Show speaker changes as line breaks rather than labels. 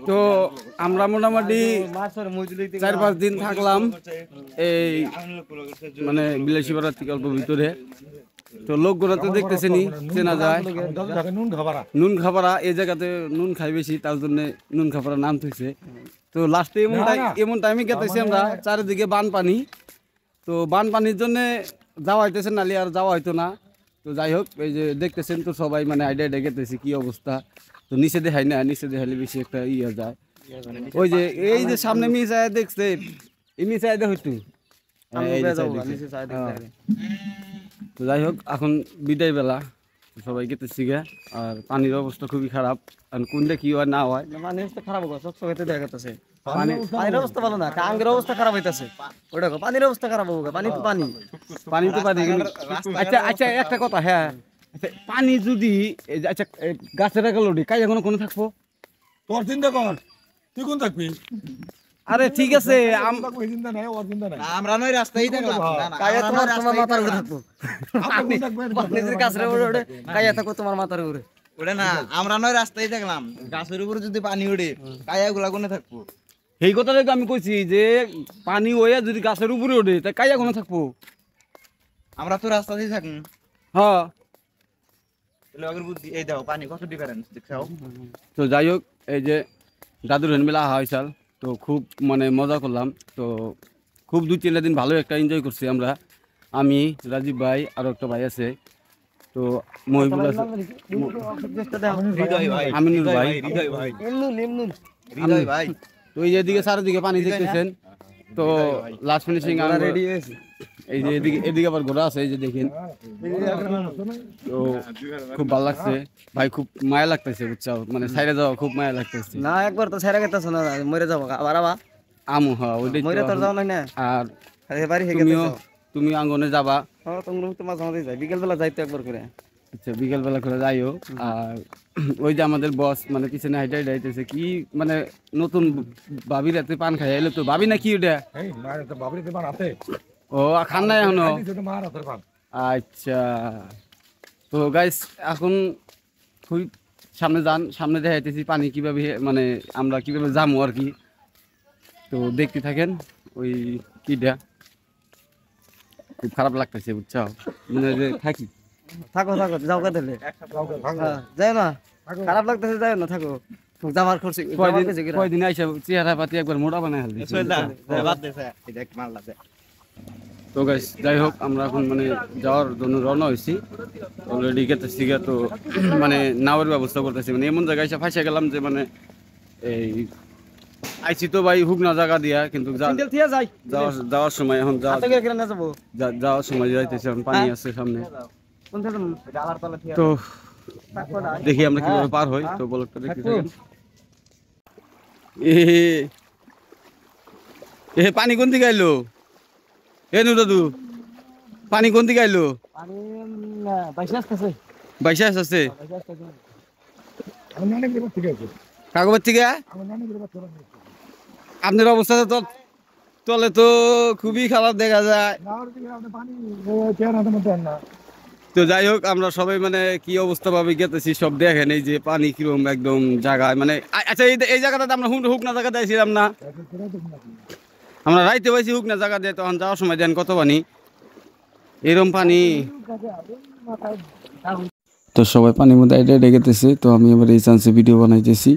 তো আমরা মোটামুটি 4-5 দিন থাকলাম এই মানে বিলাসীপাড়ার থেকে অল্প ভিতরে। তো লোকগুলো তো দেখতেছেনি, চেনা যায় নুন খাপাড়া। এই জায়গাতে নুন খাই বেশি, তার জন্য নুন খাপাড়া নাম থইছে। তো লাস্টে এমন টাইমে গেতেছি আমরা, চারিদিকে বানপানি। তো বানপানির জন্য যাওয়া হইতেছে, নালি আর যাওয়া হইতো না। তো যাই হোক, এই যে দেখতেছেন তো সবাই মানে আইডিয়া আইডিয়া গেতেছি কি অবস্থা। তো নিচে দেখাই না, নিচে দেখালে বেশি একটা ইয়ে যায়। ওই যে এই যে সামনে মিসায় দেখছে, এই মিসায় হইতো। তো যাই হোক, এখন বিদায় বেলা, সবাই গেতেছি গে। আর পানির অবস্থা খুবই খারাপ, কারণ কোনটা কি হয় না হয়।
পানির অবস্থা খারাপ হোক, সব সময় দেখা যাচ্ছে পানির অবস্থা ভালো না, কাঙ্গের অবস্থা খারাপ হইতাছে। ওটা পানির অবস্থা খারাপ হোক, পানি তো পানি,
পানি তো পানি। আচ্ছা আচ্ছা, একটা কথা, হ্যাঁ আচ্ছা, পানি যদি আচ্ছা গাছের লোডি কাজ এখনো কোনো থাকবো,
তোর চিন্তা কর, তুই কোন থাকবি?
আরে ঠিক আছে,
আমরা নয় রাস্তায় থাকলাম, তোমার মাথার উপরে থাকবো, গাছের উপরে ওঠে কাইয়া থাকবো তোমার মাথার উপরে ওটা না। আমরা নয় রাস্তায় থাকলাম, গাছের উপরে যদি পানি ওঠে কাইয়া গুলা কোনে থাকবো।
এই কথাটাই তো আমি কইছি যে পানি ওয়া যদি গাছের উপরে ওঠে তাই কাইয়া কোনো থাকবো।
আমরা তো রাস্তাতেই থাকি।
হ্যাঁ,
বুদ্ধি এই দাও, পানি কত ডিফারেন্স দেখছাও।
তো যাই হোক, এই যে দাদুর হেনমেলা হয়েছাল, তো খুব মানে মজা করলাম। তো খুব 2-3 দিন ভালো একটা এনজয় করছি আমরা, আমি, রাজীব ভাই, আরও একটা ভাই আছে, তো মহিবুল আছে, আমিনুল ভাই,
হৃদয় ভাই।
তো এই যে এদিকে চারিদিকে পানি দেখতেছেন। তো লাস্ট ফিনিশিং রেডি হয়েছে। এই যে এদিকে আবার ঘোড়া আছে, এই যে দেখেন। তো খুব ভালো লাগছে ভাই, খুব মায়া লাগতেছে বুঝছো, মানে সাইডে যাওয়া খুব মায়া লাগতেছে
না। একবার তো সাইডে গেতেছ না, মরে যাবো আবার আবার
আমু। হ্যাঁ, ওইটাই
মরে তোর যাও না।
আর
বাড়ি
তুমি আঙ্গনে যাবা?
হ্যাঁ, তোমরা তো মাঝে মাঝে যাই, বিকেল বেলা যাইতো একবার করে।
আচ্ছা, বিকেল বেলা করে যাইও। আর ওই যে আমাদের বস মানে পিছনে হাইটা হাইটাইতেছে, কি মানে নতুন ভাবির হাতে পান খাই এলো। তো ভাবি না কি ওটা? ও খান নাই এখনো? আচ্ছা, তো গাইস এখন খুব সামনে যান, সামনে দেখাইতেছি পানি কিভাবে মানে আমরা কিভাবে যাবো আর কি। তো দেখতে থাকেন। ওই কিটা খুব খারাপ লাগতেছে বুঝছো, মানে যে থাকি।
থাকো থাকো, যাও কে দিলে যাই না, খারাপ লাগতেছে, যাই না, থাকো। যাবার করছি
কয়দিন আইসা চেহারা পাতি একবার মোটা বানাই ফেলছি। তো গাইস যাই হোক, আমরা এখন মানে যাওয়ার জন্য রওনা হয়েছি, অলরেডি গেতেছি। তো মানে নাওয়ের ব্যবস্থা করতেছি, মানে এমন জায়গায় এসে ফাঁসে গেলাম যে মানে এই আইসি তো ভাই হুকনা জায়গা দিয়া, কিন্তু যাওয়ার সময় এখন যাওয়ার সময় যাইতেছে, এখন পানি আছে সামনে। তো দেখি আমরা কিভাবে পার হই। তো বলকটা দেখতে থাকেন। এ পানি কোন দিকে আইলো? এ নু দাদু, পানি কোন দিকে আইলো? বাইশে আসছে কাগজের থেকে। আপনার অবস্থা তো তলে তো খুবই খারাপ দেখা যায়। তো যাই হোক, আমরা সবাই মানে কি অবস্থা ভাবে গেতেছি সব দেখেন। এই যে পানি কিরকম একদম জায়গায় মানে। আচ্ছা, এই জায়গাটাতে আমরা হুকনা জায়গা দিয়েছিলাম না, আমরা রাইতে পাইছি হুকনা জায়গা দিয়ে। তখন যাওয়ার সময় দেন কত পানি, এরম পানি। তো সবাই পানির মধ্যে আইডা গেতেছে। তো আমি এবার এই চান্সে ভিডিও বানাইতেছি।